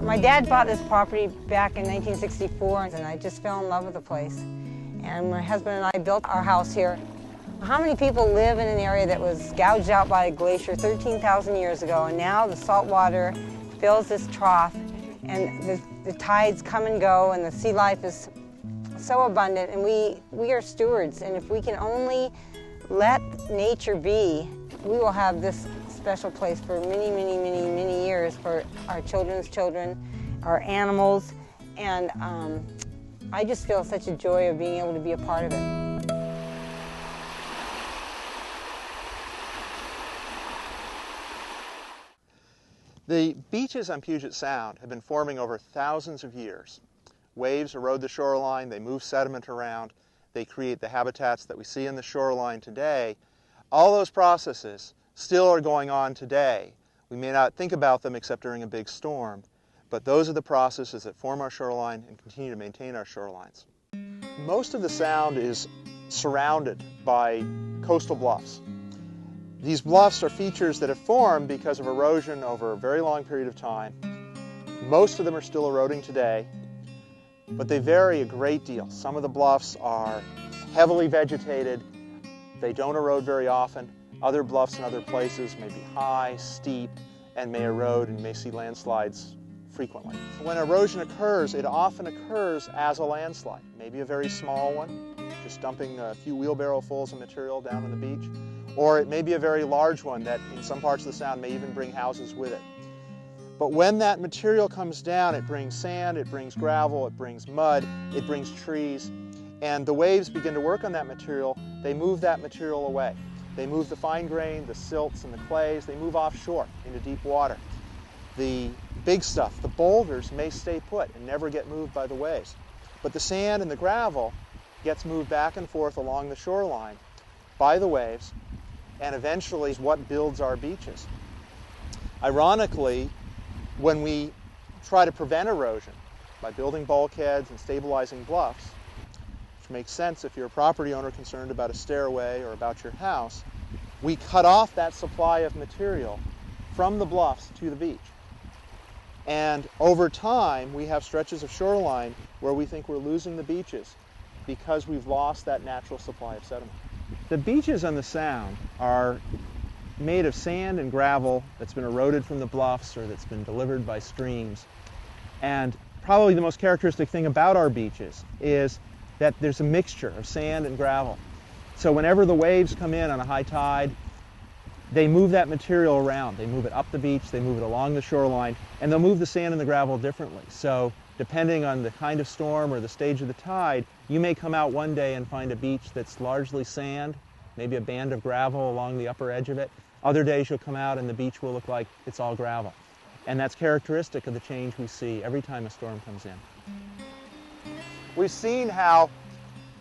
My dad bought this property back in 1964, and I just fell in love with the place. And my husband and I built our house here. How many people live in an area that was gouged out by a glacier 13,000 years ago, and now the salt water fills this trough, and the tides come and go, and the sea life is so abundant, and we are stewards, and if we can only let nature be, we will have this special place for many, many, many, many years for our children's children, our animals, and I just feel such a joy of being able to be a part of it. The beaches on Puget Sound have been forming over thousands of years. Waves erode the shoreline, they move sediment around, they create the habitats that we see in the shoreline today. All those processes still are going on today. We may not think about them except during a big storm, but those are the processes that form our shoreline and continue to maintain our shorelines. Most of the Sound is surrounded by coastal bluffs. These bluffs are features that have formed because of erosion over a very long period of time. Most of them are still eroding today, but they vary a great deal. Some of the bluffs are heavily vegetated. They don't erode very often. Other bluffs in other places may be high, steep, and may erode, and you may see landslides frequently. When erosion occurs, it often occurs as a landslide. Maybe a very small one, just dumping a few wheelbarrowfuls of material down on the beach. Or it may be a very large one that in some parts of the Sound may even bring houses with it. But when that material comes down, it brings sand, it brings gravel, it brings mud, it brings trees, and the waves begin to work on that material. They move that material away. They move the fine grain, the silts and the clays, they move offshore into deep water. The big stuff, the boulders, may stay put and never get moved by the waves. But the sand and the gravel gets moved back and forth along the shoreline by the waves, and eventually is what builds our beaches. Ironically, when we try to prevent erosion by building bulkheads and stabilizing bluffs, which makes sense if you're a property owner concerned about a stairway or about your house, we cut off that supply of material from the bluffs to the beach. And over time, we have stretches of shoreline where we think we're losing the beaches because we've lost that natural supply of sediment. The beaches on the Sound are made of sand and gravel that's been eroded from the bluffs or that's been delivered by streams. And probably the most characteristic thing about our beaches is that there's a mixture of sand and gravel. So whenever the waves come in on a high tide, they move that material around. They move it up the beach, they move it along the shoreline, and they'll move the sand and the gravel differently. So depending on the kind of storm or the stage of the tide, you may come out one day and find a beach that's largely sand, maybe a band of gravel along the upper edge of it. Other days you'll come out and the beach will look like it's all gravel. And that's characteristic of the change we see every time a storm comes in. We've seen how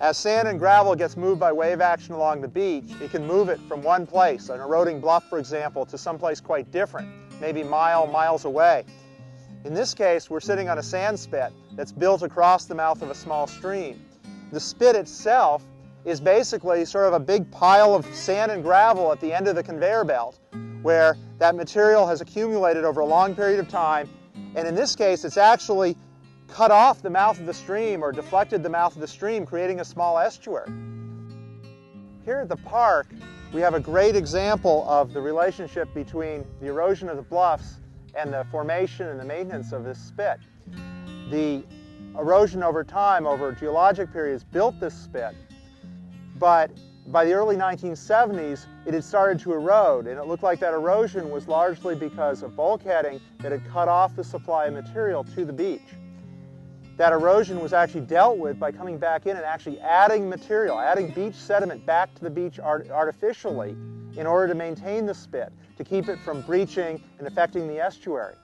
as sand and gravel gets moved by wave action along the beach, it can move it from one place, an eroding bluff for example, to someplace quite different, maybe miles away. In this case, we're sitting on a sand spit that's built across the mouth of a small stream. The spit itself is basically sort of a big pile of sand and gravel at the end of the conveyor belt, where that material has accumulated over a long period of time, and in this case, it's actually cut off the mouth of the stream or deflected the mouth of the stream, creating a small estuary. Here at the park, we have a great example of the relationship between the erosion of the bluffs and the formation and the maintenance of this spit. The erosion over time, over geologic periods, built this spit, but by the early 1970s, it had started to erode, and it looked like that erosion was largely because of bulkheading that had cut off the supply of material to the beach. That erosion was actually dealt with by coming back in and actually adding material, adding beach sediment back to the beach artificially in order to maintain the spit, to keep it from breaching and affecting the estuary.